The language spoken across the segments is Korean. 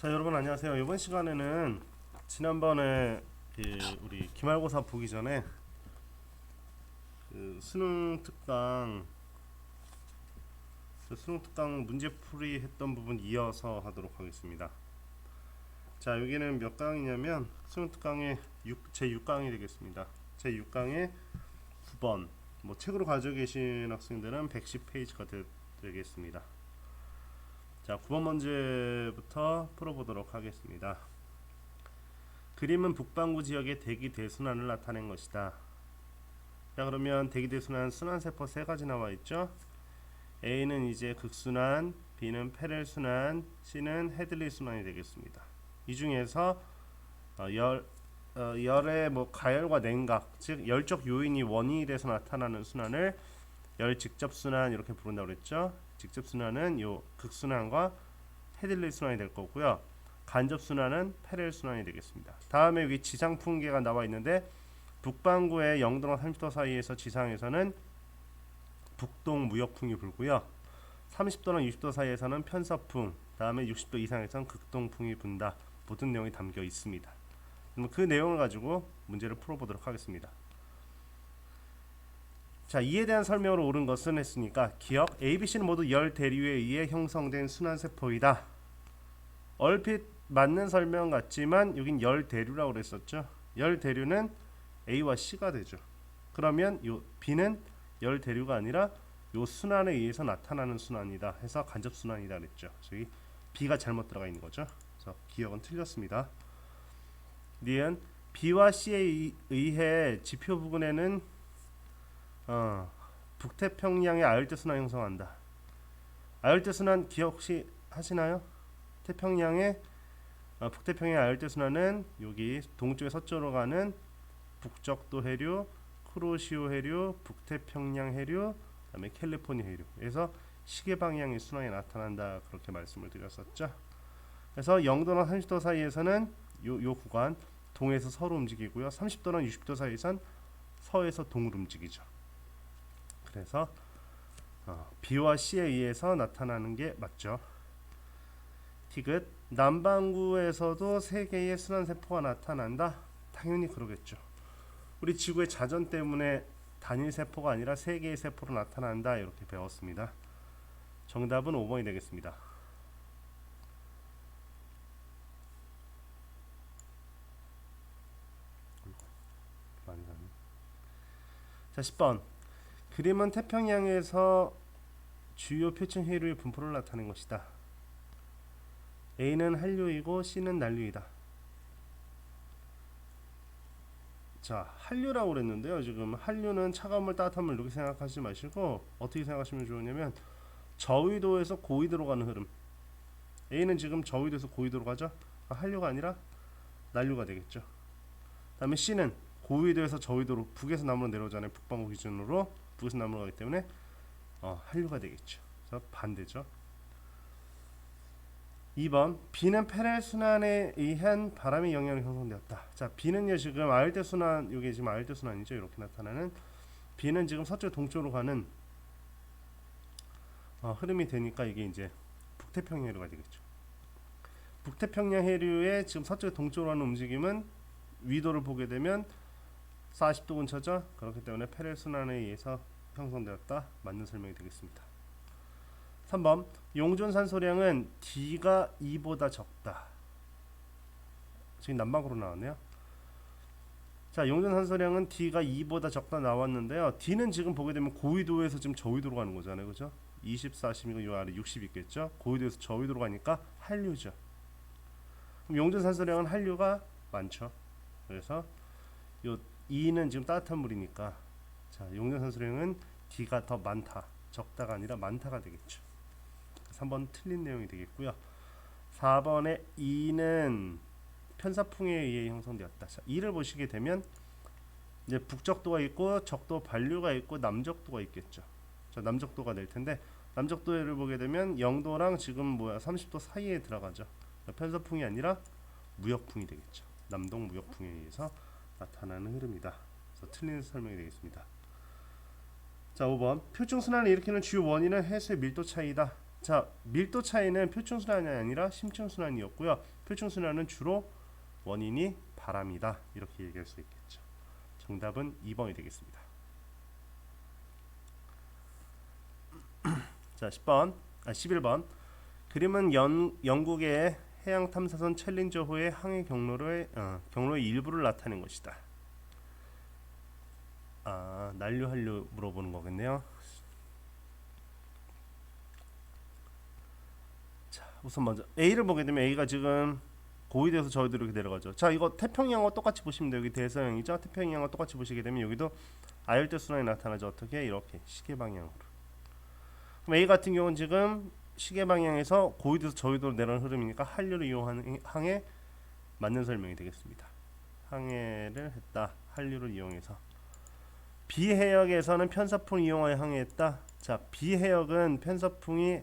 자, 여러분 안녕하세요. 이번 시간에는 지난번에 우리 기말고사 보기 전에 수능 특강 문제풀이 했던 부분 이어서 하도록 하겠습니다. 자, 여기는 몇 강이냐면 수능 특강의 제 6강이 되겠습니다. 제 6강의 9번. 뭐 책으로 가지고 계신 학생들은 110페이지가 되겠습니다. 자, 9번 문제부터 풀어보도록 하겠습니다. 그림은 북반구 지역의 대기 대순환을 나타낸 것이다. 자, 그러면 대기 대순환 순환세포 세 가지 나와 있죠. A는 이제 극순환, B는 페렐순환, C는 헤들리 순환이 되겠습니다. 이 중에서 열의 가열과 냉각, 즉 열적 요인이 원인이 돼서 나타나는 순환을 열 직접 순환 이렇게 부른다고 그랬죠. 직접 순환은 요 극순환과 헤들리 순환이 될 거고요. 간접 순환은 페렐 순환이 되겠습니다. 다음에 여기 지상 풍계가 나와 있는데 북반구의 0도랑 30도 사이에서 지상에서는 북동 무역풍이 불고요. 30도랑 60도 사이에서는 편서풍, 다음에 60도 이상에서는 극동풍이 분다. 모든 내용이 담겨 있습니다. 그럼 그 내용을 가지고 문제를 풀어보도록 하겠습니다. 자, 이에 대한 설명으로 옳은 것은 했으니까 기억 ABC는 모두 열 대류에 의해 형성된 순환세포이다. 얼핏 맞는 설명 같지만 여긴 열 대류라고 그랬었죠. 열 대류는 A와 C가 되죠. 그러면 요 B는 열 대류가 아니라 요 순환에 의해서 나타나는 순환이다 해서 간접 순환이다 그랬죠. 저기 B가 잘못 들어가 있는 거죠. 그래서 기억은 틀렸습니다. 니은 B와 C에 의해 지표 부근에는 북태평양의 아열대 순환 형성한다. 아열대 순환 기억 혹시 하시나요? 북태평양의 아열대 순환은 여기 동쪽에 서쪽으로 가는 북적도 해류, 쿠로시오 해류, 북태평양 해류, 그다음에 캘리포니아 해류에서 시계 방향의 순환이 나타난다 그렇게 말씀을 드렸었죠. 그래서 0도나 30도 사이에서는 요 구간 동에서 서로 움직이고요. 30도나 60도 사이에선 서에서 동으로 움직이죠. 그래서 B와 C에 의해서 나타나는 게 맞죠. 티귿 남반구에서도 세 개의 순환세포가 나타난다. 당연히 그러겠죠. 우리 지구의 자전 때문에 단일 세포가 아니라 세 개의 세포로 나타난다 이렇게 배웠습니다. 정답은 5번이 되겠습니다. 자, 10번 그림은 태평양에서 주요 표층 해류의 분포를 나타낸 것이다. A는 한류이고 C는 난류이다. 자, 한류라고 그랬는데요. 지금 한류는 차가운 물, 따뜻한 물 이렇게 생각하지 마시고 어떻게 생각하시면 좋으냐면 저위도에서 고위도로 가는 흐름. A는 지금 저위도에서 고위도로 가죠. 한류가 아니라 난류가 되겠죠. 다음에 C는 고위도에서 저위도로 북에서 남으로 내려오잖아요. 북반구 기준으로 북에서 남으로 가기 때문에 한류가 되겠죠. 그래서 반대죠. 2번 B는 페렐 순환에 의한 바람의 영향으로 형성되었다. 자, B는요 지금 아열대 순환, 이게 지금 아열대 순환이죠. 이렇게 나타나는 B는 지금 서쪽 동쪽으로 가는 흐름이 되니까 이게 이제 북태평양 해류가 되겠죠. 북태평양 해류의 지금 서쪽 동쪽으로 가는 움직임은 위도를 보게 되면 40도 근처죠. 그렇기 때문에 페렐 순환에 의해서 형성되었다. 맞는 설명이 되겠습니다. 3번 용존 산소량은 D가 2보다 적다. 지금 남방으로 나왔네요. 자, 용존 산소량은 D가 2보다 적다 나왔는데요. D는 지금 보게 되면 고위도에서 지금 저위도로 가는 거잖아요. 그죠? 20, 40이고 요 아래 60 있겠죠? 고위도에서 저위도로 가니까 한류죠. 그럼 용존 산소량은 한류가 많죠. 그래서 요 2는 지금 따뜻한 물이니까 자, 용존 산소량은 D가 더 많다. 적다가 아니라 많다가 되겠죠. 3번 틀린 내용이 되겠고요. 4번의 2는 편사풍에 의해 형성되었다. 자, 2를 보시게 되면 이제 북적도가 있고 적도 반류가 있고 남적도가 있겠죠. 자, 남적도가 될 텐데 남적도를 보게 되면 0도랑 지금 30도 사이에 들어가죠. 편사풍이 아니라 무역풍이 되겠죠. 남동 무역풍에 의해서 나타나는 흐름이다. 그래서 틀린 설명이 되겠습니다. 자, 5번 표층 순환을 일으키는 주요 원인은 해수의 밀도 차이다. 자, 밀도 차이는 표층순환이 아니라 심층순환이었고요. 표층순환은 주로 원인이 바람이다. 이렇게 얘기할 수 있겠죠. 정답은 2번이 되겠습니다. 자, 11번. 그림은 영국의 해양 탐사선 챌린저호의 항해 경로의 일부를 나타낸 것이다. 난류 한류 물어보는 거겠네요. 자, 우선 먼저 A를 보게 되면 A가 지금 고위대에서 저위대로 이렇게 내려가죠. 자, 이거 태평양과 똑같이 보시면 돼요. 여기 대서양이죠. 태평양과 똑같이 보시게 되면 여기도 아열대 순환이 나타나죠. 어떻게? 이렇게 시계 방향으로. 그럼 A 같은 경우는 지금 시계 방향에서 고위대에서 저위도로 내려오는 흐름이니까 한류를 이용하는 항해 맞는 설명이 되겠습니다. 항해를 했다. 한류를 이용해서. B 해역에서는 편서풍을 이용하여 항해했다. 자, B 해역은 편서풍이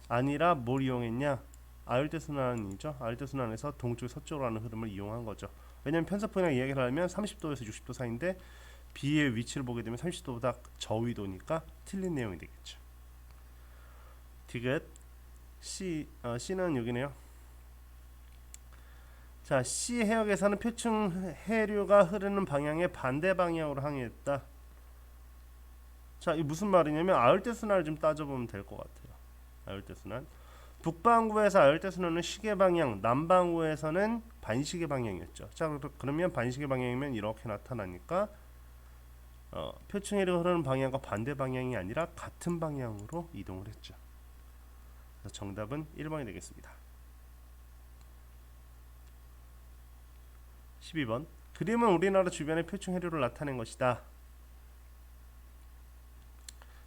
아니라 뭘 이용했냐? 아열대 순환이죠. 아열대 순환에서 동쪽 서쪽으로 하는 흐름을 이용한 거죠. 왜냐하면 편서풍이랑 이야기를 하면 30도에서 60도 사이인데 B의 위치를 보게 되면 30도보다 저위도니까 틀린 내용이 되겠죠. 디귿. C는 여기네요. 자, C 해역에서는 표층 해류가 흐르는 방향의 반대 방향으로 항해했다. 자, 이 무슨 말이냐면 아열대 순환을 좀 따져보면 될 것 같아요. 아열대 순환. 북반구에서 아열대 순환은 시계 방향, 남반구에서는 반시계 방향이었죠. 자, 그러면 반시계 방향이면 이렇게 나타나니까 표층 해류가 흐르는 방향과 반대 방향이 아니라 같은 방향으로 이동을 했죠. 그래서 정답은 1번이 되겠습니다. 12번. 그림은 우리나라 주변의 표층 해류를 나타낸 것이다.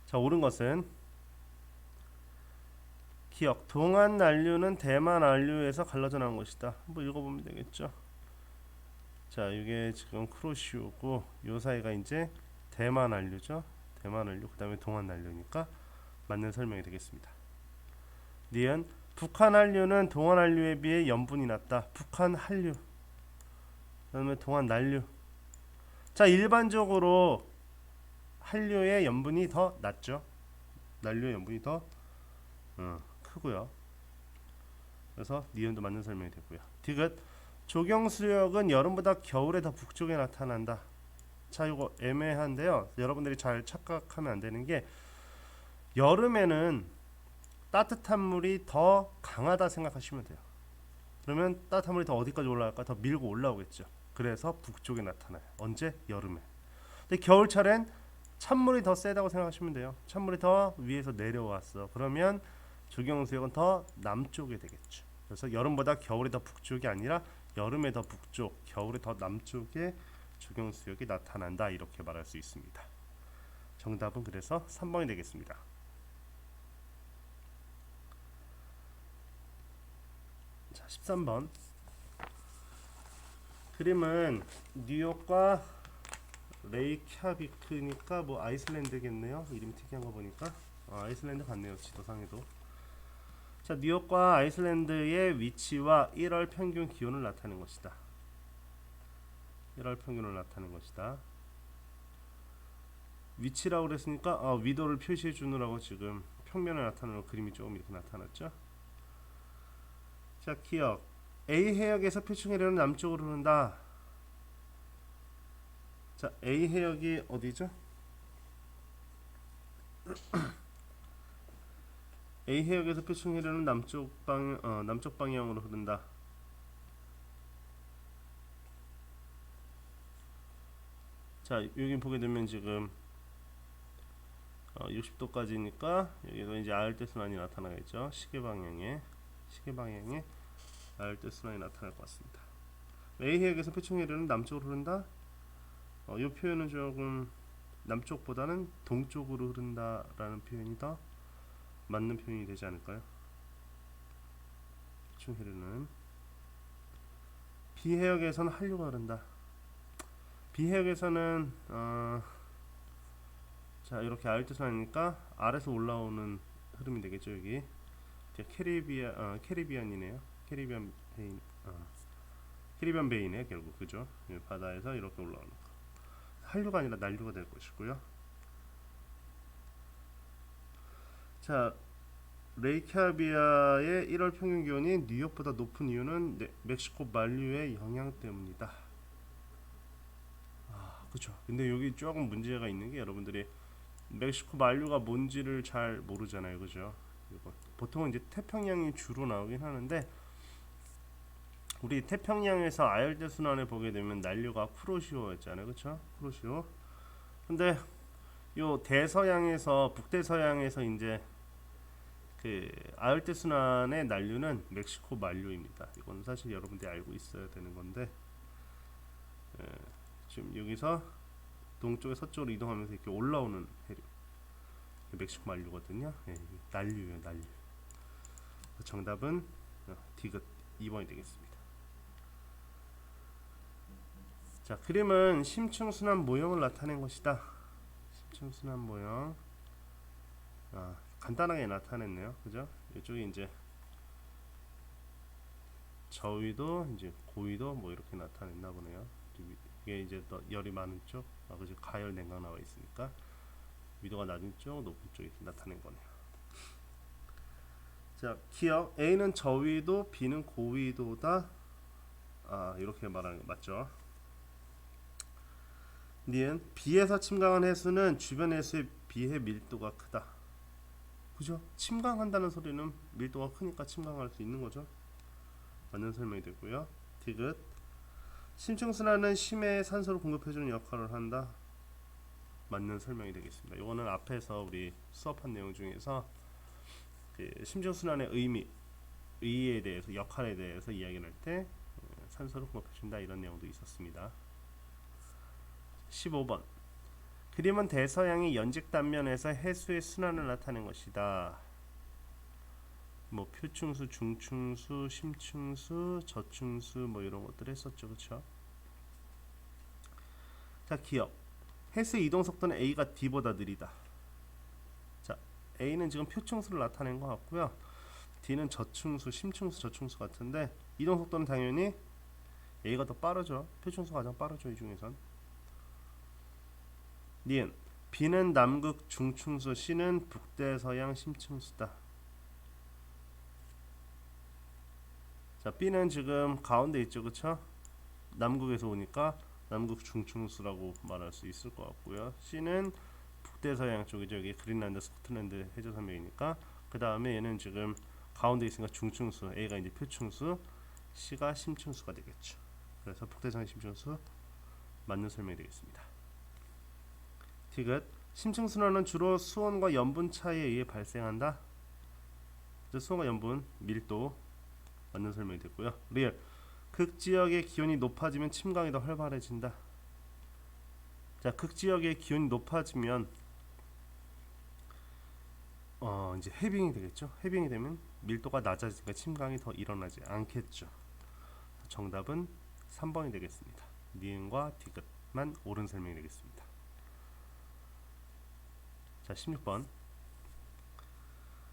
자, 옳은 것은 기억. 동안 난류는 대만 난류에서 갈라져 나온 것이다. 한번 읽어보면 되겠죠. 자, 이게 지금 크로시오고 요 사이가 이제 대만 난류죠. 대만 난류 그 다음에 동안 난류니까 맞는 설명이 되겠습니다. 니은. 북한 한류는 동안 한류에 비해 염분이 낮다. 북한 한류 그 다음에 동안 난류. 자, 일반적으로 한류의 염분이 더 낮죠. 난류의 염분이 더 크고요. 그래서 니은도 맞는 설명이 되고요. 디귿. 조경수역은 여름보다 겨울에 더 북쪽에 나타난다. 자, 이거 애매한데요. 여러분들이 잘 착각하면 안 되는 게 여름에는 따뜻한 물이 더 강하다 생각하시면 돼요. 그러면 따뜻한 물이 더 어디까지 올라갈까? 더 밀고 올라오겠죠. 그래서 북쪽에 나타나요. 언제? 여름에. 근데 겨울철엔 찬물이 더 세다고 생각하시면 돼요. 찬물이 더 위에서 내려왔어. 그러면 조경수역은 더 남쪽에 되겠죠. 그래서 여름보다 겨울이 더 북쪽이 아니라 여름에 더 북쪽, 겨울에 더 남쪽에 조경수역이 나타난다. 이렇게 말할 수 있습니다. 정답은 그래서 3번이 되겠습니다. 자, 13번. 그림은 뉴욕과 레이캬비크니까 뭐 아이슬란드겠네요. 이름이 특이한 거 보니까 아이슬란드 같네요. 지도상에도. 자, 뉴욕과 아이슬란드의 위치와 1월 평균 기온을 나타내는 것이다. 1월 평균을 나타내는 것이다. 위치라고 그랬으니까 위도를 표시해 주느라고 지금 평면을 나타내는 그림이 조금 이렇게 나타났죠. 자, 기억. A 해역에서 표층 해류는 남쪽으로 흐른다. 자, A 해역이 어디죠? A 해역에서 표층 해류는 남쪽 방향으로 흐른다. 자, 여기 보게 되면 지금 60도까지니까 여기도 이제 아열대 순환이 나타나겠죠. 시계 방향에 아열대 순환이 나타날 것 같습니다. A 해역에서 표층 해류는 남쪽으로 흐른다. 이 표현은 조금 남쪽보다는 동쪽으로 흐른다라는 표현이 더 맞는 표현이 되지 않을까요? 표층 해류는 B 해역에서는 한류가 흐른다. B 해역에서는 자, 이렇게 아열대 순환이니까 아래서 올라오는 흐름이 되겠죠. 여기 캐리비안이네요. 캐리비안 베이네 결국. 그죠? 바다에서 이렇게 올라오는 거. 한류가 아니라 난류가 될 것이고요. 자, 레이캬비아의 1월 평균 기온이 뉴욕보다 높은 이유는 멕시코 만류의 영향 때문이다. 그렇죠. 근데 여기 조금 문제가 있는 게 여러분들이 멕시코 만류가 뭔지를 잘 모르잖아요, 그죠? 보통은 이제 태평양이 주로 나오긴 하는데 우리 태평양에서 아열대 순환을 보게 되면 난류가 쿠로시오였잖아요, 그렇죠? 쿠로시오. 근데 요 대서양에서 북대서양에서 이제 그 아열대 순환의 난류는 멕시코 만류입니다. 이건 사실 여러분들이 알고 있어야 되는 건데 지금 여기서 동쪽에 서쪽으로 이동하면서 이렇게 올라오는 해류 멕시코 만류거든요. 난류예요, 난류. 정답은 디귿 2번이 되겠습니다. 자, 그림은 심층순환 모형을 나타낸 것이다. 심층순환 모형. 간단하게 나타냈네요, 그죠? 이쪽이 이제 저위도, 이제 고위도 뭐 이렇게 나타냈나 보네요. 이게 이제 더 열이 많은 쪽, 그죠? 가열 냉각 나와 있으니까 위도가 낮은 쪽, 높은 쪽이 나타낸 거네요. 자, 기억 A는 저위도, B는 고위도다. 이렇게 말하는 거 맞죠? 니은 B에서 침강한 해수는 주변 해수에 비해 밀도가 크다. 그죠? 침강한다는 소리는 밀도가 크니까 침강할 수 있는 거죠. 맞는 설명이 되고요. 디귿 심층순환은 심해에 산소를 공급해주는 역할을 한다. 맞는 설명이 되겠습니다. 이거는 앞에서 우리 수업한 내용 중에서 그 심층순환의 의의에 대해서, 역할에 대해서 이야기를 할 때 산소를 공급해준다 이런 내용도 있었습니다. 15번 그림은 대서양의 연직 단면에서 해수의 순환을 나타낸 것이다. 뭐 표층수, 중층수, 심층수, 저층수 뭐 이런 것들 했었죠, 그렇죠? 자, 기억 해수의 이동 속도는 A가 D보다 느리다. 자, A는 지금 표층수를 나타낸 것 같고요. D는 저층수, 심층수, 저층수 같은데 이동 속도는 당연히 A가 더 빠르죠. 표층수가 가장 빠르죠, 이 중에선. 니은 B는 남극 중층수, C는 북대서양 심층수다. 자, B는 지금 가운데 있죠, 그쵸? 남극에서 오니까 남극 중층수라고 말할 수 있을 것 같고요. C는 북대서양 쪽이죠. 여기 그린란드, 스코틀랜드 해저섬이니까. 그 다음에 얘는 지금 가운데 있으니까 중층수, A가 이제 표층수, C가 심층수가 되겠죠. 그래서 북대서양 심층수 맞는 설명이 되겠습니다. 디귿 심층순환은 주로 수온과 염분 차이에 의해 발생한다. 수온과 염분, 밀도 맞는 설명이 됐고요. 리얼 극지역의 기온이 높아지면 침강이 더 활발해진다. 자, 극지역의 기온이 높아지면 이제 해빙이 되겠죠. 해빙이 되면 밀도가 낮아지니까 침강이 더 일어나지 않겠죠. 정답은 3번이 되겠습니다. 니은과 디귿만 옳은 설명이 되겠습니다. 자, 16번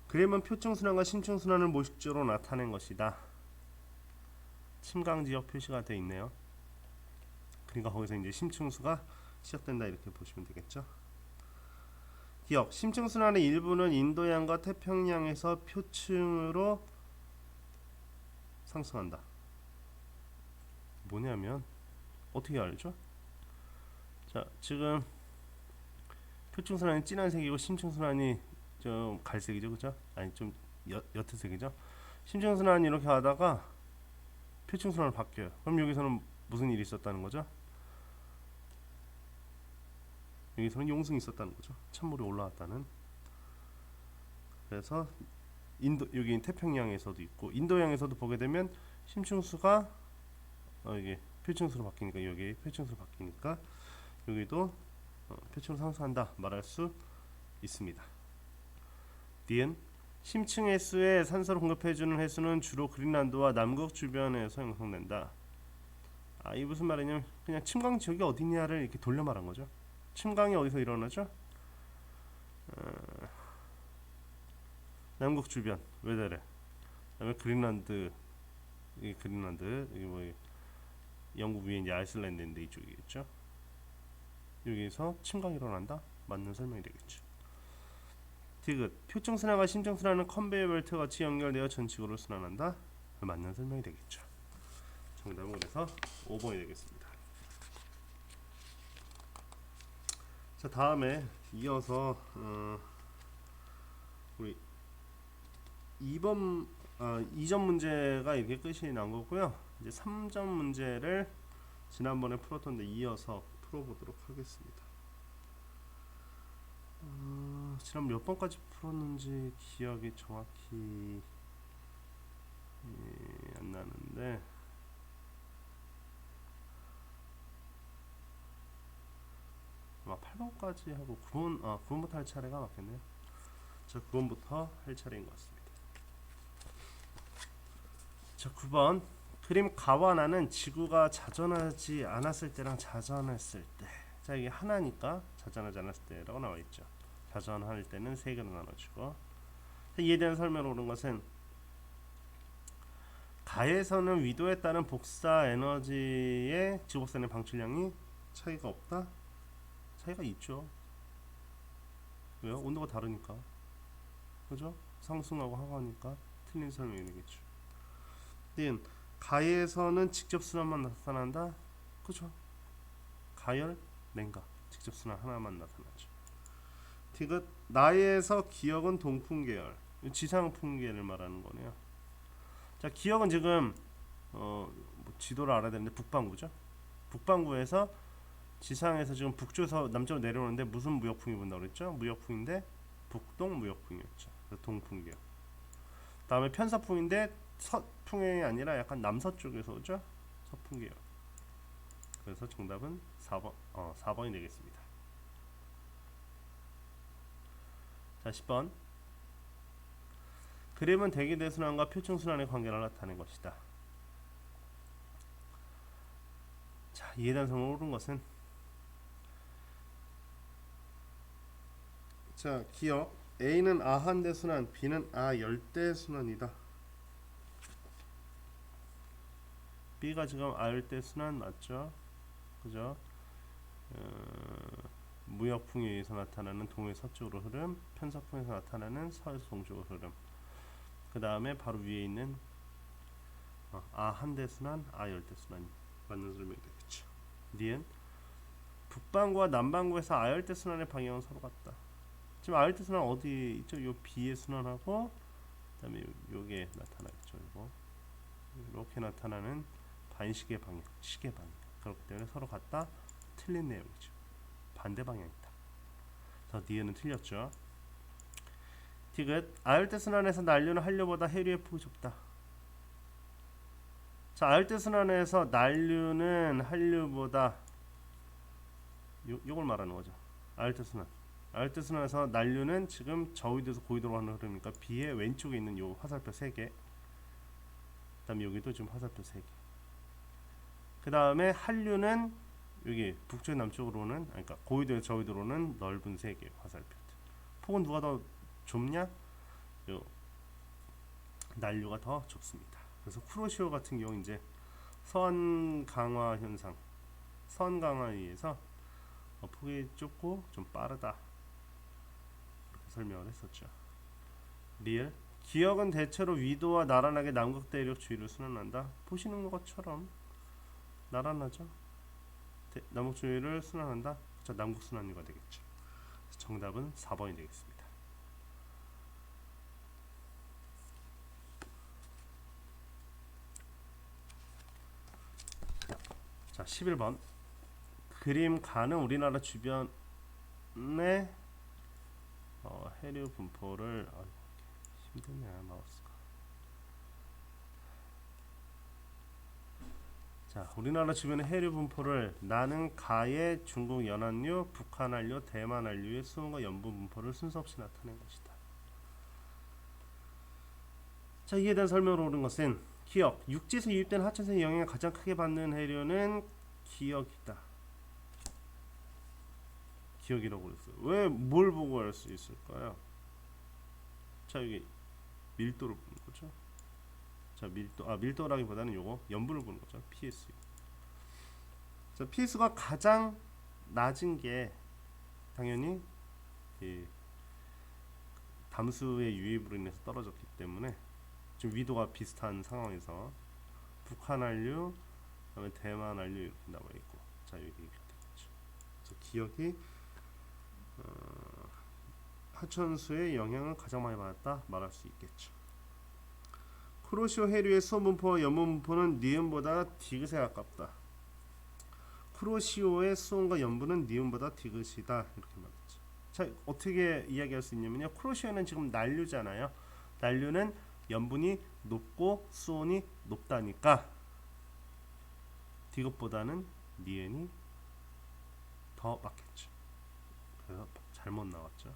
그림은 표층순환과 심층순환을 모식적으로 나타낸 것이다. 침강지역 표시가 되어 있네요. 그러니까 거기서 이제 심층수가 시작된다 이렇게 보시면 되겠죠. 기억 심층순환의 일부는 인도양과 태평양에서 표층으로 상승한다. 뭐냐면 어떻게 알죠? 자, 지금 표층순환이 진한색이고 심층순환이 좀 갈색이죠, 그죠? 아니 좀 옅은색이죠. 심층순환이 이렇게 하다가 표층순환으로 바뀌어요. 그럼 여기서는 무슨 일이 있었다는 거죠? 여기서는 용승이 있었다는 거죠. 찬물이 올라왔다는. 그래서 여기 태평양에서도 있고 인도양에서도 보게 되면 심층수가 이게 표층수로 바뀌니까 여기 표층수로 바뀌니까 여기도 표층으로 상승한다 말할 수 있습니다. 니은 심층 해수에 산소를 공급해주는 해수는 주로 그린란드와 남극 주변에서 형성된다. 이 무슨 말이냐면 그냥 침강 지역이 어디냐를 이렇게 돌려 말한 거죠. 침강이 어디서 일어나죠? 남극 주변. 왜 저래? 그다음에 그린란드, 이 그린란드, 이 뭐 영국 위에 이제 아이슬란드인데 이쪽이겠죠. 여기서 침강이 일어난다. 맞는 설명이 되겠죠. 디귿 표층순환과 심층순환은 컨베이어 벨트 같이 연결되어 전치구로 순환한다. 맞는 설명이 되겠죠. 정답은 그래서 5번이 되겠습니다. 자, 다음에 이어서 우리 2점 문제가 이렇게 끝이 난 거고요. 이제 3점 문제를 지난번에 풀었던데 이어서 풀어보도록 하겠습니다. 지난 몇 번까지 풀었는지 기억이 정확히 안 나는데 아마 8번까지 하고 9번부터 할 차례가 맞겠네요. 자, 9번부터 할 차례인 것 같습니다. 자, 9번 그림 가와 나는 지구가 자전하지 않았을 때랑 자전했을 때. 자, 이게 하나니까 자전하지 않았을 때라고 나와 있죠. 자전할 때는 3개로 나눠주고. 이에 대한 설명을 오른 것은 가에서는 위도에 따른 복사 에너지의 지구복사의 방출량이 차이가 없다? 차이가 있죠. 왜요? 온도가 다르니까. 그죠? 상승하고 하하니까 틀린 설명이 되겠죠. 가에서는 직접순환만 나타난다. 그죠? 가열, 냉각, 직접순환 하나만 나타나죠. 디귿 나에서 기역은 동풍계열, 지상풍계를 말하는 거네요. 자, 기역은 지금 뭐 지도를 알아야 되는데 북반구죠. 북반구에서 지상에서 지금 북쪽에서 남쪽으로 내려오는데 무슨 무역풍이 분다고 그랬죠? 무역풍인데 북동 무역풍이었죠. 그래서 동풍계열. 다음에 편서풍인데 서풍이 아니라 약간 남서쪽에서 오죠. 서풍계열. 그래서 정답은 4번이 되겠습니다. 자, 10번 그림은 대기대순환과 표층순환의 관계를 나타낸 것이다. 자, 이에 대한 설명을 옳은 것은 자, 기억 A는 아한대 순환, B는 아열대 순환이다. B가 지금 아열대 순환 맞죠? 그죠? 무역풍에 의해서 나타나는 동해 서쪽으로 흐름, 편서풍에서 나타나는 서에서 동쪽으로 흐름. 그 다음에 바로 위에 있는 아한대 순환, 아열대 순환 맞는 설명이 되겠죠. 니은 북반구와 남반구에서 아열대 순환의 방향은 서로 같다. 지금 아열대 순환 어디 있죠? 요 B의 순환하고 그다음에 요게 나타나겠죠. 이거 이렇게 나타나는 반시계 방향, 시계 방향. 그렇기 때문에 서로 같다. 틀린 내용이죠. 반대 방향이다. 자, 니은은 틀렸죠. 디귿 아열대 순환에서 난류는 한류보다 해류의 폭이 좁다. 자, 아열대 순환에서 난류는 한류보다 요걸 말하는 거죠. 아열대 순환. 아열대 순환에서 난류는 지금 저위도에서 고위도로 가는 흐름이니까 B의 왼쪽에 있는 요 화살표 3개. 그다음에 여기도 지금 화살표 3개. 그다음에 한류는 여기 북쪽 남쪽으로는 그러니까 고위도에서 저위도로는 넓은 3개 화살표. 폭은 누가 더 좁냐? 요 난류가 더 좁습니다. 그래서 쿠로시오 같은 경우 이제 선 강화 현상, 선 강화에 의해서 폭이 좁고 좀 빠르다. 그렇게 설명을 했었죠. 리을 기역은 대체로 위도와 나란하게 남극 대륙 주위를 순환한다. 보시는 것처럼 나란하죠. 남극 주위를 순환한다. 자, 남극 순환류가 되겠죠. 정답은 4번이 되겠습니다. 자, 11번 그림 가는 우리나라 주변의 해류 분포를 힘드냐 마우스가. 자, 우리나라 주변의 해류 분포를 나는 가의 중국 연안류, 북한 한류, 대만 한류의 수온과 염분 분포를 순서 없이 나타낸 것이다. 자, 이에 대한 설명을 옳은 것은 기역 육지에서 유입된 하천선의 영향을 가장 크게 받는 해류는 기역이다. 기역이라고 그랬어요. 왜 뭘 보고 알 수 있을까요? 자, 여기 밀도를 보는 거죠. 자, 밀도라기보다는 요거 염분을 보는 거죠. PS. 자, PS가 가장 낮은 게 당연히 담수의 유입으로 인해서 떨어졌기 때문에 지금 위도가 비슷한 상황에서 북한 한류, 그다음에 대만 한류 이렇게 나와 있고, 자 여기 이렇게 되겠죠. 그래서 기억이 하천수의 영향을 가장 많이 받았다 말할 수 있겠죠. 쿠로시오 해류의 수온 분포와 염분 분포는 니은보다 디귿에 가깝다. 쿠로시오의 수온과 염분은 니은보다 디귿이다 이렇게 말했죠. 자 어떻게 이야기할 수 있냐면요. 쿠로시오는 지금 난류잖아요. 난류는 염분이 높고 수온이 높다니까 디귿보다는 니은이 더 맞겠죠. 그래서 잘못 나왔죠.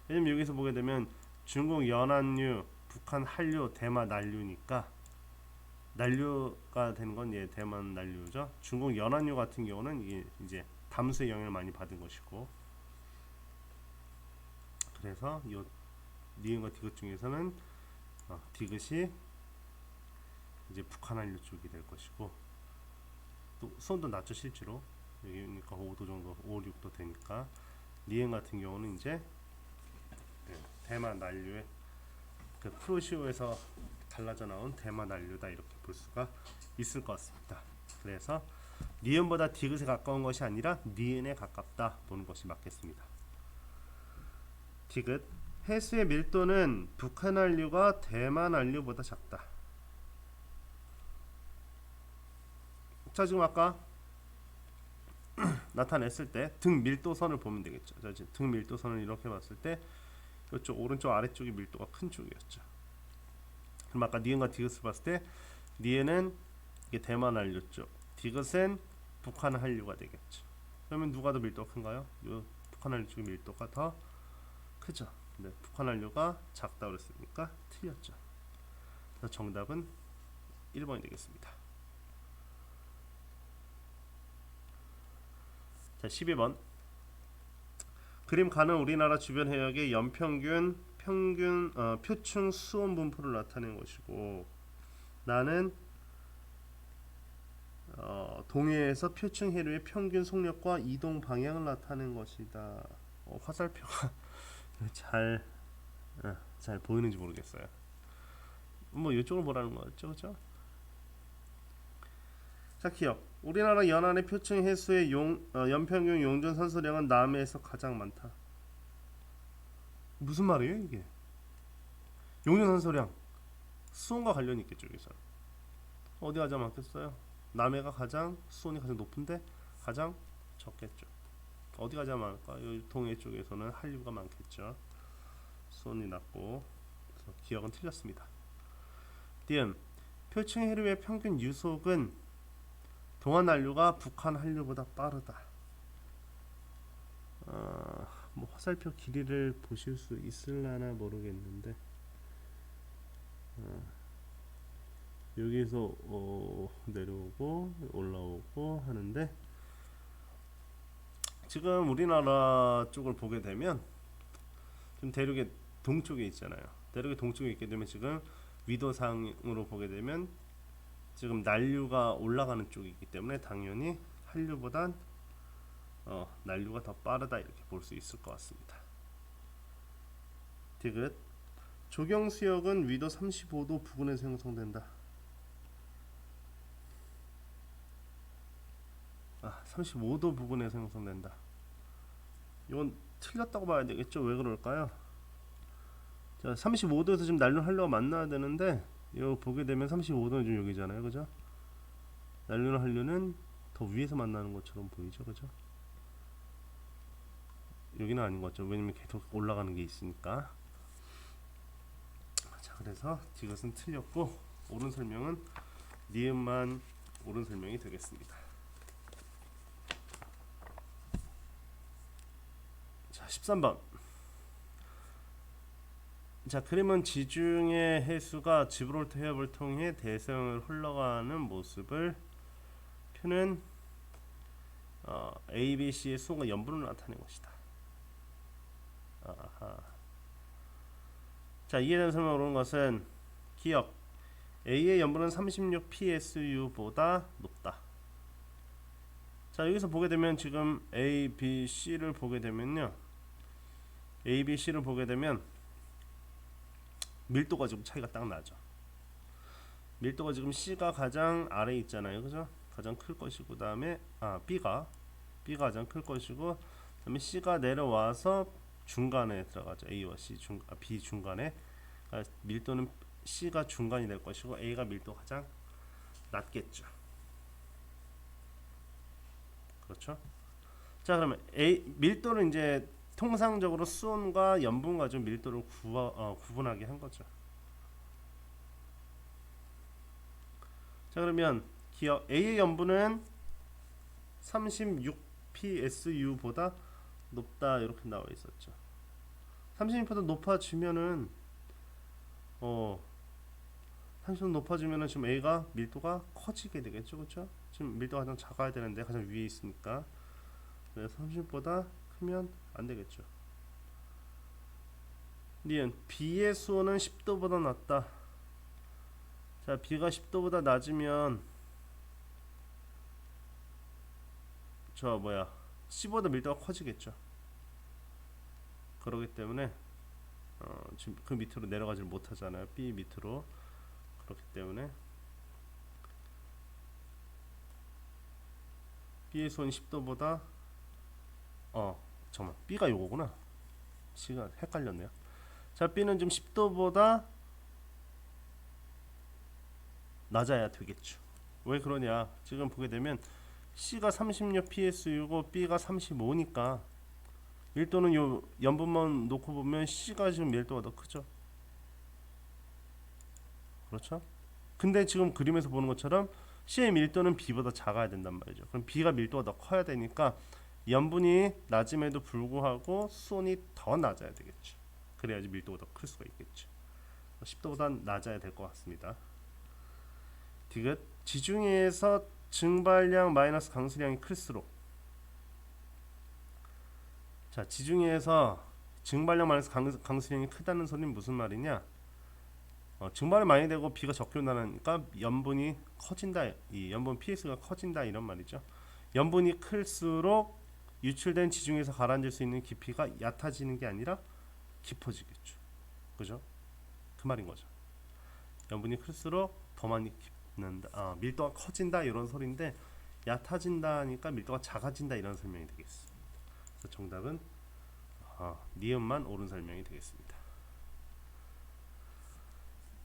왜냐면 여기서 보게 되면 중국 연안류, 북한 한류, 대만 난류니까 난류가 되는 건 대만 난류죠. 중국 연안류 같은 경우는 이게 이제 담수의 영향을 많이 받은 것이고, 그래서 이 니은과 디귿 중에서는 디귿이 이제 북한 한류 쪽이 될 것이고, 또 수온도 낮죠 실제로. 여기니까 5도 정도, 5, 6도 되니까 니은 같은 경우는 이제 대만 난류의 그 쿠로시오에서 갈라져 나온 대만 난류다 이렇게 볼 수가 있을 것 같습니다. 그래서 니은보다 디귿에 가까운 것이 아니라 니은에 가깝다 보는 것이 맞겠습니다. 디귿 해수의 밀도는 북한 한류가 대만 한류보다 작다. 자 지금 아까 나타냈을 때 등 밀도선을 보면 되겠죠. 자, 등 밀도선을 이렇게 봤을 때 이쪽 오른쪽 아래쪽이 밀도가 큰 쪽이었죠. 그럼 아까 니은과 디귿을 봤을 때 니은은 이게 대만 한류 쪽, 디귿은 북한 한류가 되겠죠. 그러면 누가 더 밀도가 큰가요? 요 북한 한류 쪽의 밀도가 더 크죠. 근데 북한 한류가 작다 그랬으니까 틀렸죠. 그래서 정답은 1번이 되겠습니다. 자, 12번. 그림 가는 우리나라 주변 해역의 연평균 표층 수온 분포를 나타낸 것이고, 나는 동해에서 표층 해류의 평균 속력과 이동 방향을 나타낸 것이다. 화살표가 잘 보이는지 모르겠어요. 뭐 이쪽을 보라는 거였죠, 그렇죠? 자, 기억. 우리나라 연안의 표층 해수의 연평균 용존 산소량은 남해에서 가장 많다. 무슨 말이에요 이게? 용존 산소량 수온과 관련이 있겠죠. 여기서 어디 가장 많겠어요? 남해가 가장 수온이 가장 높은데 가장 적겠죠. 어디 가장 많을까? 여기 동해 쪽에서는 한류가 많겠죠. 수온이 낮고. 그래서 기억은 틀렸습니다. 디음 표층 해류의 평균 유속은 동안 한류가 북한 한류보다 빠르다. 뭐 화살표 길이를 보실 수 있을라나 모르겠는데, 여기서 내려오고 올라오고 하는데, 지금 우리나라 쪽을 보게 되면 좀 대륙의 동쪽에 있잖아요. 대륙의 동쪽에 있게 되면 지금 위도상으로 보게 되면 지금 난류가 올라가는 쪽이기 때문에 당연히 한류보단 난류가 더 빠르다 이렇게 볼 수 있을 것 같습니다. 디귿 조경수역은 위도 35도 부근에서 형성된다. 35도 부근에서 형성된다. 이건 틀렸다고 봐야 되겠죠. 왜 그럴까요? 자, 35도에서 지금 난류 한류가 만나야 되는데, 이거 보게 되면 35도는 좀 여기잖아요, 그죠? 난류나 한류는 더 위에서 만나는 것처럼 보이죠, 그죠? 여기는 아닌 것 같죠. 왜냐면 계속 올라가는 게 있으니까. 자, 그래서 디귿은 틀렸고 옳은 설명은 니은만 옳은 설명이 되겠습니다. 자, 13번. 자, 그림은 지중해 해수가 지브롤터 해협을 통해 대서양을 흘러가는 모습을 표는 A, B, C의 수온과 염분을 나타낸 것이다. 아하. 자, 이해되는 설명을 오는 것은 기억 A의 염분은 36 PSU보다 높다. 자, 여기서 보게 되면 지금 A, B, C를 보게 되면요, A, B, C를 보게 되면 밀도가 지금 차이가 딱 나죠. 밀도가 지금 C가 가장 아래에 있잖아요, 그죠? 가장 클 것이고, 그다음에 B가 가장 클 것이고, 그다음에 C가 내려와서 중간에 들어가죠. A와 B 중간에. 그러니까 밀도는 C가 중간이 될 것이고 A가 밀도 가장 낮겠죠. 그렇죠? 자, 그러면 밀도는 이제 통상적으로 수온과 염분과 좀 밀도를 구분하게 한 거죠. 자, 그러면 기억 A의 염분은 36psu보다 높다 이렇게 나와 있었죠. 36보다 높아지면은 30도 높아지면은 지금 A가 밀도가 커지게 되겠죠, 그렇죠? 지금 밀도가 가장 작아야 되는데 가장 위에 있으니까. 그래서 30보다 크면 안 되겠죠. 니은 B의 수온은 10도보다 낮다. 자, B가 10도보다 낮으면 C보다 밀도가 커지겠죠. 그렇기 때문에 지금 그 밑으로 내려가질 못하잖아요. B 밑으로. 그렇기 때문에 B의 수온이 10도보다 잠깐만, B가 요거구나. C가 헷갈렸네요. 자, B는 지금 10도보다 낮아야 되겠죠. 왜 그러냐? 지금 보게 되면 C가 36 psu고 B가 35니까 밀도는 요 염분만 놓고 보면 C가 지금 밀도가 더 크죠. 그렇죠? 근데 지금 그림에서 보는 것처럼 C의 밀도는 B보다 작아야 된단 말이죠. 그럼 B가 밀도가 더 커야 되니까 염분이 낮음에도 불구하고 수온이 더 낮아야 되겠죠. 그래야지 밀도가 더 클 수가 있겠죠. 10도보다 낮아야 될 것 같습니다. 디귿 지중해에서 증발량 마이너스 강수량이 클수록, 자, 지중해에서 증발량 마이너스 강수량이 크다는 소리는 무슨 말이냐? 증발이 많이 되고 비가 적게 온다니까 염분이 커진다, 이 염분 pS가 커진다 이런 말이죠. 염분이 클수록 유출된 지중해에서 가라앉을 수 있는 깊이가 얕아지는 게 아니라 깊어지겠죠. 그죠? 그 말인 거죠. 염분이 클수록 더 많이 깊는다, 밀도가 커진다 이런 소리인데 얕아진다니까 밀도가 작아진다 이런 설명이 되겠습니다. 그래서 정답은 니은만 옳은 설명이 되겠습니다.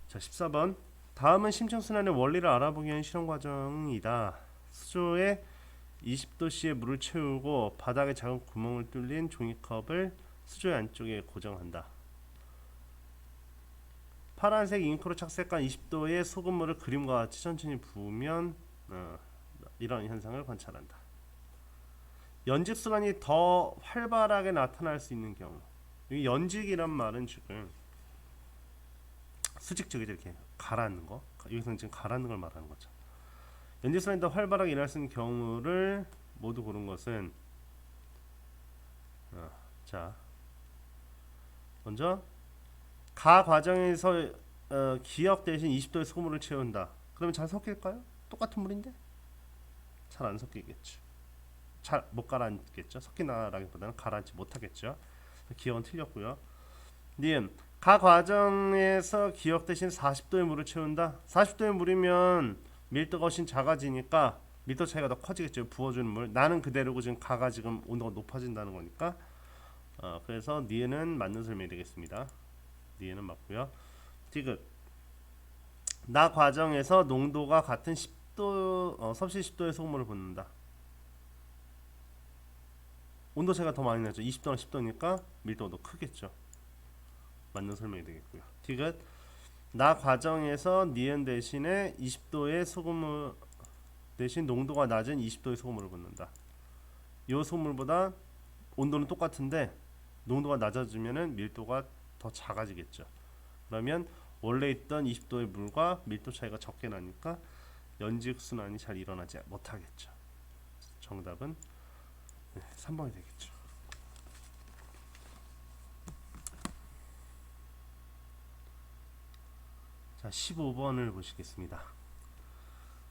자, 14번. 다음은 심층순환의 원리를 알아보기 위한 실험 과정이다. 수조에 20도씨의 물을 채우고 바닥에 작은 구멍을 뚫린 종이컵을 수조의 안쪽에 고정한다. 파란색 잉크로 착색한 20도의 소금물을 그림과 같이 천천히 부으면 이런 현상을 관찰한다. 연직순환이 더 활발하게 나타날 수 있는 경우, 이 연직이란 말은 지금 수직적이죠. 이렇게 가라앉는 거, 여기서는 지금 가라앉는 걸 말하는 거죠. 연직순환이 더 활발하게 일어날 수 있는 경우를 모두 고른 것은, 자, 먼저 가 과정에서 기역 대신 20도의 소금물을 채운다. 그러면 잘 섞일까요? 똑같은 물인데 잘 안 섞이겠죠. 잘 못 가라앉겠죠. 섞이나라기보다는 가라앉지 못하겠죠. 기역은 틀렸고요. 니은 가 과정에서 기역 대신 40도의 물을 채운다. 40도의 물이면 밀도가 훨씬 작아지니까 밀도 차이가 더 커지겠죠. 부어주는 물. 나는 그대로고 지금 가가 지금 온도가 높아진다는 거니까. 그래서 니은은 맞는 설명이 되겠습니다. 니은은 맞고요. 디귿 나 과정에서 농도가 같은 10도 섭씨 10도의 소금물을 붓는다. 온도 차이가 더 많이 나죠. 20도나 10도니까 밀도가 더 크겠죠. 맞는 설명이 되겠고요. 디귿 나 과정에서 니은 대신에 20도의 소금물 대신 농도가 낮은 20도의 소금물을 붓는다. 이 소금물보다 온도는 똑같은데 농도가 낮아지면은 밀도가 더 작아지겠죠. 그러면 원래 있던 20도의 물과 밀도 차이가 적게 나니까 연직 순환이 잘 일어나지 못하겠죠. 정답은 3번이 되겠죠. 자, 15번을 보시겠습니다.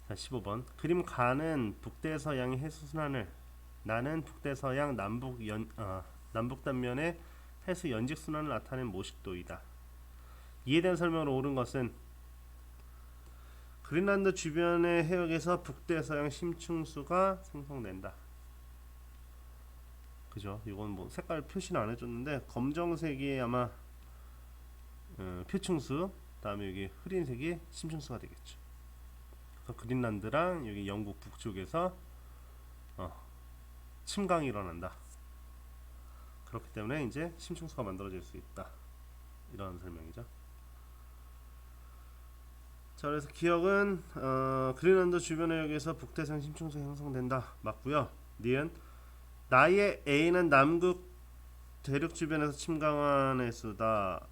자, 15번. 그림 가는 북대서양의 해수순환을, 나는 북대서양 남북 단면의 해수 연직순환을 나타낸 모식도이다. 이에 대한 설명으로 옳은 것은 그린란드 주변의 해역에서 북대서양 심층수가 생성된다. 그죠? 이건 뭐 색깔 표시는 안 해줬는데 검정색이 아마 표층수, 다음에 여기 흐린색이 심층수가 되겠죠. 그래서 그린란드랑 여기 영국 북쪽에서 침강이 일어난다. 그렇기 때문에 이제 심층수가 만들어질 수 있다. 이런 설명이죠. 자, 그래서 기억은 그린란드 주변 해역에서 북대서양 심층수 형성된다. 맞고요. 니은 나의 A는 남극 대륙 주변에서 침강한 해수다.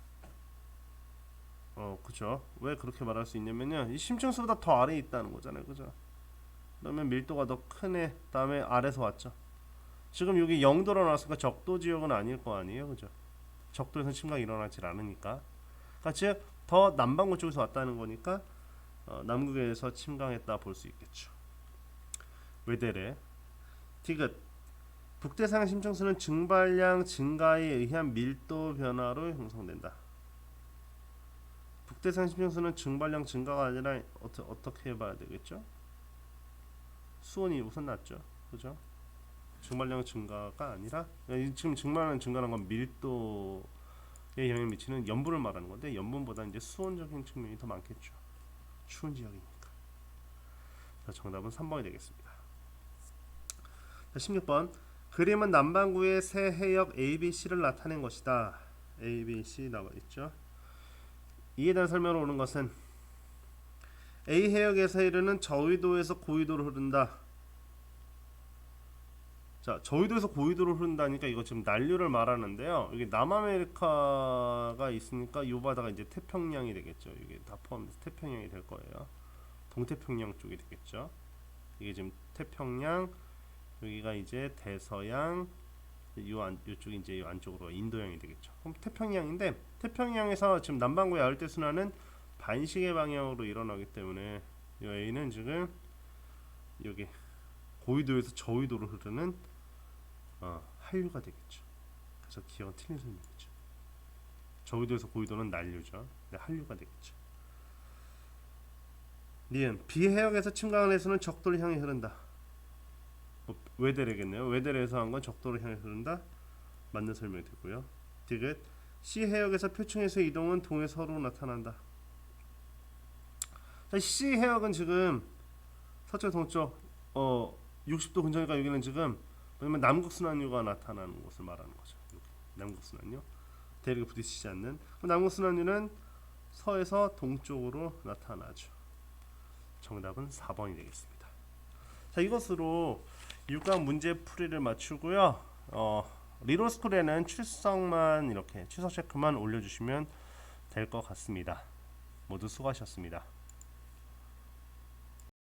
그죠? 왜 그렇게 말할 수 있냐면요, 이 심층수보다 더 아래에 있다는 거잖아요, 그죠? 그러면 밀도가 더 큰 해 다음에 아래에서 왔죠. 지금 여기 0도로 나왔으니까 적도 지역은 아닐 거 아니에요, 그죠? 적도에서 침강이 일어나질 않으니까. 그러니까 즉 더 남반구 쪽에서 왔다는 거니까 남극에서 침강했다 볼 수 있겠죠. 외대래 디귿 북대서양 심층수는 증발량 증가에 의한 밀도 변화로 형성된다. 북대서양 심층수는 증발량 증가가 아니라 어떻게 봐야 되겠죠? 수온이 우선 낮죠, 그죠? 증발량 증가가 아니라 지금 증발량 증가라는 건 밀도에 영향을 미치는 염분을 말하는 건데 염분보다 이제 수온적인 측면이 더 많겠죠. 추운 지역이니까. 자, 정답은 3번이 되겠습니다. 자, 16번 그림은 남반구의 세 해역 ABC를 나타낸 것이다. ABC 나와 있죠. 이에 대한 설명을 오는 것은 A 해역에서 흐르는 저위도에서 고위도로 흐른다. 자, 저위도에서 고위도로 흐른다니까 이거 지금 난류를 말하는데요. 여기 남아메리카가 있으니까 이 바다가 이제 태평양이 되겠죠. 이게 다 포함해서 태평양이 될 거예요. 동태평양 쪽이 되겠죠. 이게 지금 태평양, 여기가 이제 대서양, 요쪽이 이제 이 안쪽으로 인도양이 되겠죠. 그럼 태평양인데 태평양에서 지금 남반구의 열대 순환은 반시계 방향으로 일어나기 때문에 이 A는 지금 여기 고위도에서 저위도로 흐르는 한류가 되겠죠. 그래서 기억은 틀린 설명이죠. 저위도에서 고위도는 난류죠. 근데 한류가 되겠죠. 니은 비해역에서 침강한 해수는 적도를 향해 흐른다. 외대래겠네요. 외대래에서 한 건 적도를 향해 흐른다. 맞는 설명이 되고요. 디귿 C 해역에서 표층에서의 이동은 동해서로 나타난다. 자, C 해역은 지금 서쪽 동쪽 60도 근처니까 여기는 지금 왜냐면 남극순환류가 나타나는 것을 말하는 거죠. 여기 남극순환류 대륙에 부딪히지 않는 남극순환류는 서에서 동쪽으로 나타나죠. 정답은 4번이 되겠습니다. 자, 이것으로 6강 문제 풀이를 마치고요. 리로스쿨에는 출석만 이렇게 출석 체크만 올려주시면 될 것 같습니다. 모두 수고하셨습니다.